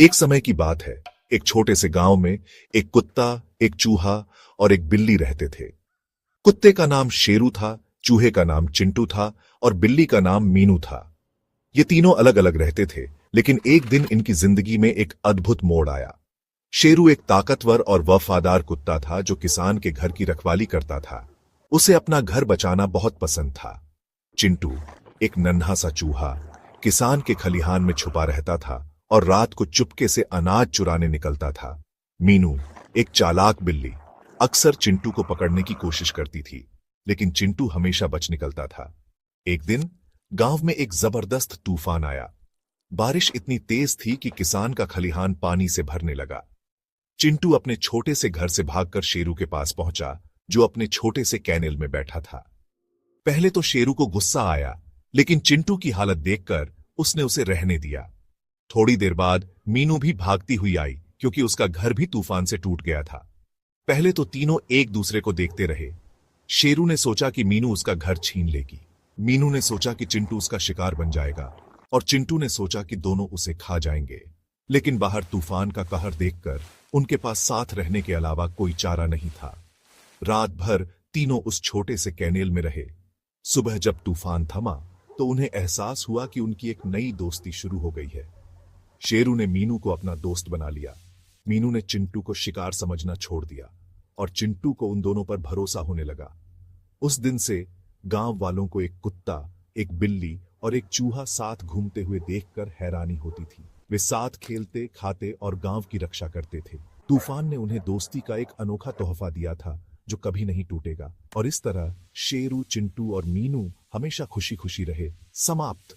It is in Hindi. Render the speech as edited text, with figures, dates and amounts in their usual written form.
एक समय की बात है। एक छोटे से गांव में एक कुत्ता, एक चूहा और एक बिल्ली रहते थे। कुत्ते का नाम शेरू था, चूहे का नाम चिंटू था और बिल्ली का नाम मीनू था। ये तीनों अलग अलग रहते थे, लेकिन एक दिन इनकी जिंदगी में एक अद्भुत मोड़ आया। शेरू एक ताकतवर और वफादार कुत्ता था जो किसान के घर की रखवाली करता था। उसे अपना घर बचाना बहुत पसंद था। चिंटू, एक नन्हा सा चूहा, किसान के खलिहान में छुपा रहता था और रात को चुपके से अनाज चुराने निकलता था। मीनू, एक चालाक बिल्ली, अक्सर चिंटू को पकड़ने की कोशिश करती थी, लेकिन चिंटू हमेशा बच निकलता था। एक दिन गांव में एक जबरदस्त तूफान आया। बारिश इतनी तेज थी कि किसान का खलिहान पानी से भरने लगा। चिंटू अपने छोटे से घर से भागकर शेरू के पास पहुंचा, जो अपने छोटे से कैनेल में बैठा था। पहले तो शेरू को गुस्सा आया, लेकिन चिंटू की हालत देखकर उसने उसे रहने दिया। थोड़ी देर बाद मीनू भी भागती हुई आई, क्योंकि उसका घर भी तूफान से टूट गया था। पहले तो तीनों एक दूसरे को देखते रहे। शेरू ने सोचा कि मीनू उसका घर छीन लेगी। मीनू ने सोचा कि चिंटू उसका शिकार बन जाएगा और चिंटू ने सोचा कि दोनों उसे खा जाएंगे। लेकिन बाहर तूफान का कहर देखकर उनके पास साथ रहने के अलावा कोई चारा नहीं था। रात भर तीनों उस छोटे से कैनेल में रहे। सुबह जब तूफान थमा तो उन्हें एहसास हुआ कि उनकी एक नई दोस्ती शुरू हो गई है। शेरू ने मीनू को अपना दोस्त बना लिया। मीनू ने चिंटू को शिकार समझना छोड़ दिया और चिंटू को उन दोनों पर भरोसा होने लगा। उस दिन से गांव वालों को एक कुत्ता, एक बिल्ली और एक चूहा साथ घूमते हुए देखकर हैरानी होती थी। वे साथ खेलते, खाते और गांव की रक्षा करते थे। तूफान ने उन्हें दोस्ती का एक अनोखा तोहफा दिया था जो कभी नहीं टूटेगा। और इस तरह शेरू, चिंटू और मीनू हमेशा खुशी खुशी रहे। समाप्त।